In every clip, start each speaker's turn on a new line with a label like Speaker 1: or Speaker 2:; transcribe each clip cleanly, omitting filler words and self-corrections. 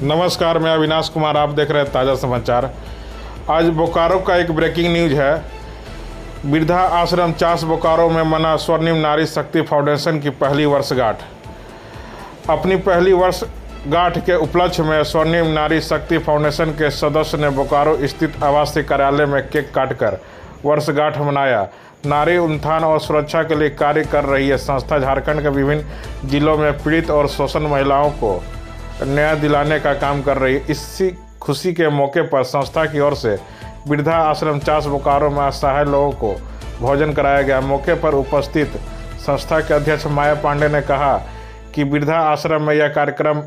Speaker 1: नमस्कार, मैं अविनाश कुमार, आप देख रहे हैं ताज़ा समाचार। आज बोकारो का एक ब्रेकिंग न्यूज है। वृद्धा आश्रम चास बोकारो में मना स्वर्णिम नारी शक्ति फाउंडेशन की पहली वर्षगांठ। अपनी पहली वर्षगांठ के उपलक्ष्य में स्वर्णिम नारी शक्ति फाउंडेशन के सदस्य ने बोकारो स्थित आवासीय कार्यालय में केक काटकर वर्षगांठ मनाया। नारी उत्थान और सुरक्षा के लिए कार्य कर रही है संस्था झारखंड के विभिन्न जिलों में पीड़ित और शोषण महिलाओं को न्याय दिलाने का काम कर रही है। इसी खुशी के मौके पर संस्था की ओर से वृद्धा आश्रम चास बोकारो में असहाय लोगों को भोजन कराया गया। मौके पर उपस्थित संस्था के अध्यक्ष माया पांडे ने कहा कि वृद्धा आश्रम में यह कार्यक्रम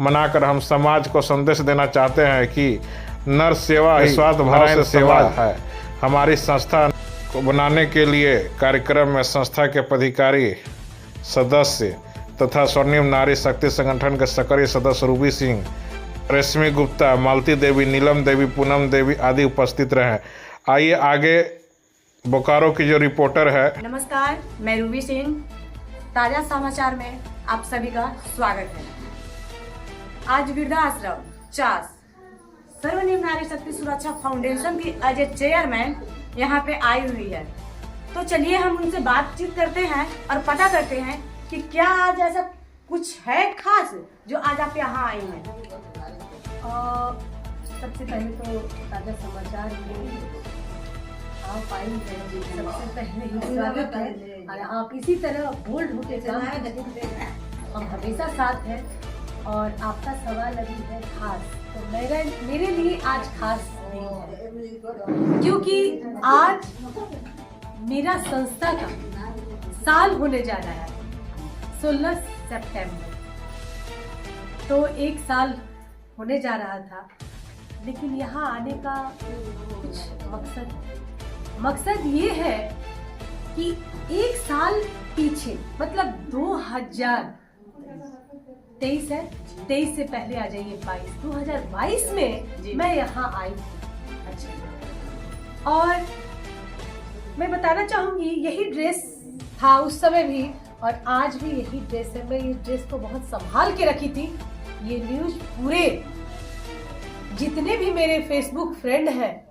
Speaker 1: मनाकर हम समाज को संदेश देना चाहते हैं कि नर सेवा निस्वार्थ भाव से सेवा है। हमारी संस्था को बनाने के लिए कार्यक्रम में संस्था के पदाधिकारी सदस्य तथा स्वर्णिम नारी शक्ति संगठन के सक्रिय सदस्य रूबी सिंह, रेशमी गुप्ता, मालती देवी, नीलम देवी, पूनम देवी आदि उपस्थित रहे। आइए आगे बोकारो की जो रिपोर्टर है।
Speaker 2: नमस्कार, मैं रूबी सिंह, ताजा समाचार में आप सभी का स्वागत है। आज वृद्धा आश्रम चास स्वर्णिम नारी शक्ति सुरक्षा फाउंडेशन की एज ए चेयरमैन यहाँ पे आई हुई है। तो चलिए हम उनसे बातचीत करते हैं और पता करते हैं कि क्या आज ऐसा कुछ है खास जो आज आप यहाँ आई हैं।
Speaker 3: सबसे पहले तो ताजा समाचार में आप आई हैं, सबसे पहले ही स्वागत है और आप इसी तरह बोल्ड होते चले। हम हमेशा साथ हैं और आपका सवाल अभी है खास, तो मेरे लिए आज खास नहीं है क्योंकि आज मेरा संस्था का साल होने जा रहा है 16 सितंबर। तो एक साल होने जा रहा था, लेकिन यहाँ आने का कुछ मकसद ये है कि एक साल पीछे मतलब 2023 है, 23 से पहले आ जाइए 2022 में मैं यहाँ आई थी। अच्छा, और मैं बताना चाहूंगी यही ड्रेस था उस समय भी और आज भी यही ड्रेस है। मैं इस ड्रेस को बहुत संभाल के रखी थी। ये न्यूज पूरे जितने भी मेरे फेसबुक फ्रेंड हैं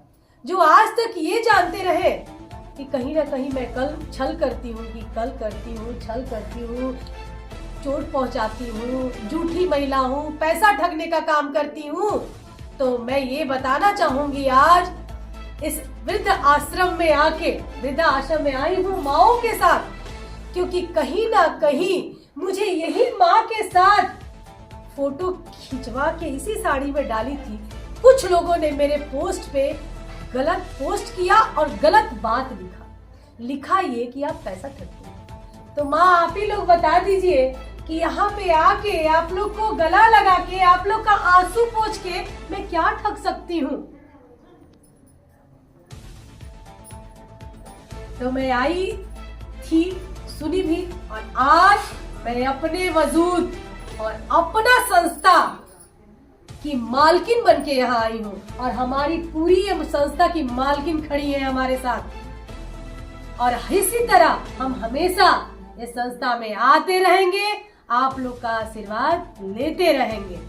Speaker 3: जो आज तक ये जानते रहे कि कहीं ना कहीं मैं कल छल करती हूँ, छल करती हूँ, चोट पहुंचाती हूँ, झूठी महिला हूँ, पैसा ठगने का काम करती हूँ, तो मैं ये बताना चाहूंगी आज इस वृद्ध आश्रम में आई हूँ माओं के साथ, क्योंकि कहीं ना कहीं मुझे यही माँ के साथ फोटो खिंचवा के इसी साड़ी में डाली थी। कुछ लोगों ने मेरे पोस्ट पे गलत पोस्ट किया और गलत बात लिखा ये कि आप पैसा ठगते हैं। तो माँ आप ही लोग बता दीजिए कि यहाँ पे आके आप लोग को गला लगा के, आप लोग का आंसू पोंछ के मैं क्या ठग सकती हूँ। तो मैं आई थी, सुनी भी, और आज मैं अपने वजूद और अपना संस्था की मालकिन बन के यहाँ आई हूँ और हमारी पूरी संस्था की मालकिन खड़ी है हमारे साथ। और इसी तरह हम हमेशा इस संस्था में आते रहेंगे, आप लोग का आशीर्वाद लेते रहेंगे।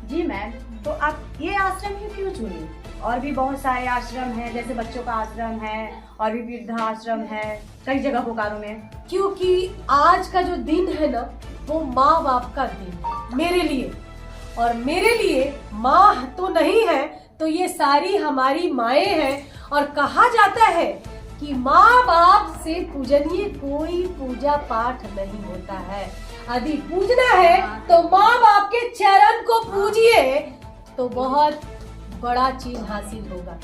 Speaker 2: जी मैम, तो आप ये आश्रम ही क्यों चुनी? और भी बहुत सारे आश्रम हैं, जैसे बच्चों का आश्रम है और भी वृद्धा आश्रम है कई जगह बोकारो में।
Speaker 3: क्योंकि आज का जो दिन है ना, वो माँ बाप का दिन है मेरे लिए, और मेरे लिए माँ तो नहीं है तो ये सारी हमारी माएँ हैं। और कहा जाता है कि माँ बाप से पूजनीय कोई पूजा पाठ नहीं होता है। यदि पूजना है तो माँ बाप के चरण को पूजिए तो बहुत बड़ा चीज हासिल होगा।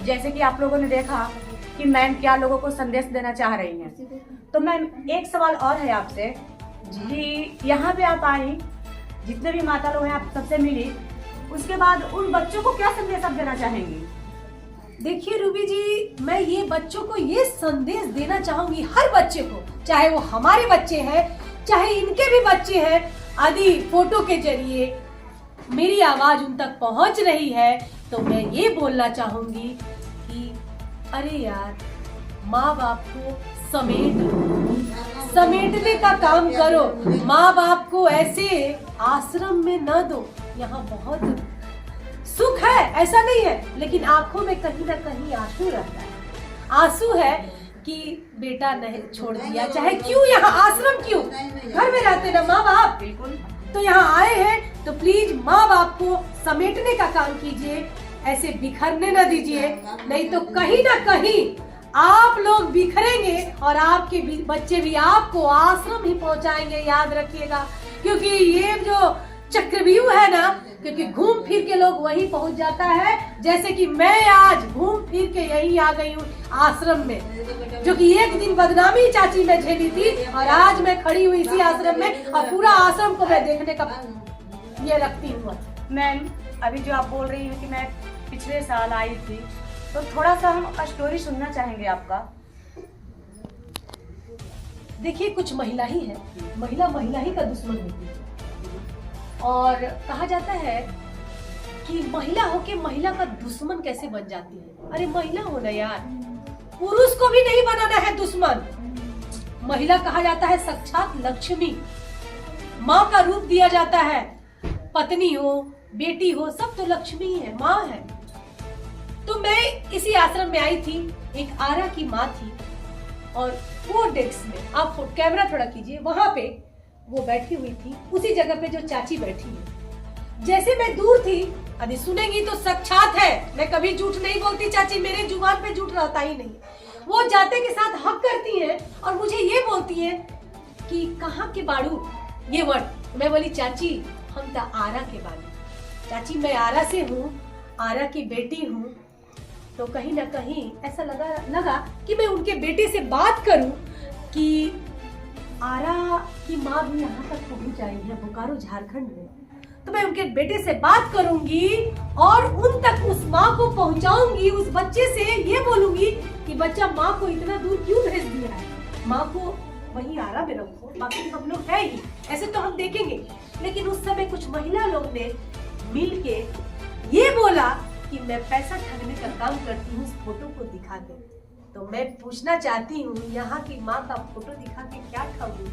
Speaker 2: जैसे कि आप लोगों ने देखा कि मैम क्या लोगों को संदेश देना चाह रही हैं, तो मैम एक सवाल और है आपसे कि यहाँ पे आप आई, जितने भी माता लोग हैं आप सबसे मिली, उसके बाद उन बच्चों को क्या संदेश आप देना चाहेंगी?
Speaker 3: देखिए रूबी जी, मैं ये बच्चों को ये संदेश देना चाहूंगी, हर बच्चे को, चाहे वो हमारे बच्चे हैं चाहे इनके भी बच्चे हैं, यदि फोटो के जरिए मेरी आवाज उन तक पहुंच रही है तो मैं ये बोलना चाहूंगी कि अरे यार, माँ बाप को समेट समेटने का काम करो। माँ बाप को ऐसे आश्रम में न दो। यहाँ बहुत सुख है, ऐसा नहीं है, लेकिन आंखों में कहीं ना कहीं आंसू रहता है। आंसू है कि बेटा नहीं छोड़ दिया, चाहे क्यों, यहाँ आश्रम क्यों, घर में रहते ना माँ बाप।
Speaker 2: बिल्कुल।
Speaker 3: तो यहाँ आए हैं तो प्लीज माँ बाप को समेटने का काम कीजिए, ऐसे बिखरने न दीजिए, नहीं तो कहीं ना कहीं आप लोग बिखरेंगे और आपके बच्चे भी आपको आश्रम ही पहुंचाएंगे, याद रखिएगा। क्योंकि ये जो चक्रव्यूह है ना, क्योंकि घूम फिर के लोग वहीं पहुंच जाता है। जैसे कि मैं आज घूम फिर के यहीं आ गई हूँ आश्रम में, जो कि एक दिन बदनामी चाची में झेली थी और आज मैं खड़ी हुई इसी आश्रम में और पूरा आश्रम को मैं देखने का ये रखती हूँ।
Speaker 2: मैम, अभी जो आप बोल रही हैं कि मैं पिछले साल आई थी, तो थोड़ा सा हम स्टोरी सुनना चाहेंगे आपका।
Speaker 3: देखिए, कुछ महिला ही है, महिला ही का दुश्मन होती है। और कहा जाता है कि महिला होके महिला का दुश्मन कैसे बन जाती है। अरे महिला हो ना यार, पुरुष को भी नहीं बनाना है दुश्मन। महिला कहा जाता है साक्षात लक्ष्मी, माँ का रूप दिया जाता है। पत्नी हो, बेटी हो, सब तो लक्ष्मी है, माँ है। तो मैं इसी आश्रम में आई थी, एक आरा की माँ थी और वो डेस्क में, आप कैमरा थोड़ा कीजिए, वहां पे वो बैठी हुई थी, उसी जगह पे जो चाची बैठी है। जैसे मैं दूर थी, अभी सुनेंगी तो साक्षात है, मैं कभी झूठ नहीं बोलती चाची, मेरे जुबान पे झूठ रहता ही नहीं। वो जाते के साथ हक करती है और मुझे ये बोलती है कि कहाँ के बाड़ू, ये वर्ड। मैं बोली चाची हम तो आरा के बाड़ू, चाची मैं आरा से हूँ, आरा की बेटी हूँ। तो कहीं ना कहीं ऐसा लगा कि मैं उनके बेटे से बात करूं कि आरा की माँ भी यहाँ तक पहुँच आई है, बोकारो झारखंड में। तो मैं उनके बेटे से बात करूंगी और उन तक उस माँ को पहुँचाऊंगी, उस बच्चे से ये बोलूंगी कि बच्चा माँ को इतना दूर क्यों भेज दिया है, माँ को वहीं आरा में रखो, बाकी हम लोग है ही, ऐसे तो हम देखेंगे। लेकिन उस समय कुछ महिला लोग ने मिल के ये बोला कि मैं पैसा ठगने का काम करती हूँ, उस फोटो को दिखा के। तो मैं पूछना चाहती हूँ, यहाँ की माँ का फोटो दिखा के क्या ठगी?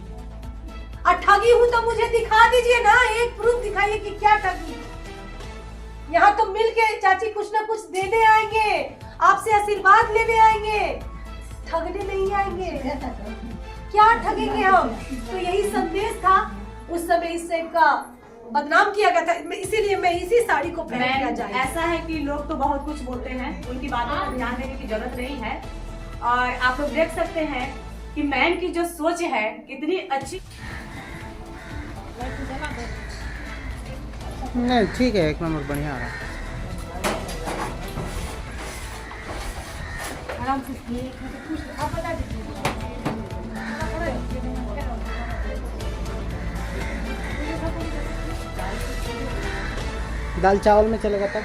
Speaker 3: और ठगी हूँ तो मुझे दिखा दीजिए ना, एक प्रूफ दिखाइए कि क्या ठगी। यहाँ तो मिल के चाची कुछ ना कुछ देने आएंगे, आपसे आशीर्वाद लेने आएंगे, ठगने नहीं आएंगे। क्या ठगेंगे हम? तो यही संदेश था उस समय, इस टाइप का बदनाम किया गया था, इसीलिए मैं इसी साड़ी को पहन के जाए।
Speaker 2: ऐसा है कि लोग तो बहुत कुछ बोलते हैं, उनकी बातों पर ध्यान देने की जरूरत नहीं है। और आप लोग देख सकते हैं कि मैम की जो सोच है कितनी अच्छी।
Speaker 4: नहीं ठीक है, एक नंबर बढ़िया आ रहा है।
Speaker 2: आराम से आप बता दीजिए।
Speaker 4: दाल चावल में चलेगा तब।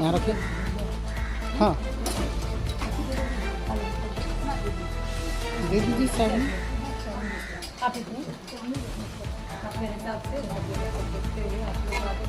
Speaker 4: यहाँ रखिए। हाँ, दे दीजिए साइड में।
Speaker 3: आप इतने आप मेरे हिसाब से देखते हुए आप लोग आगे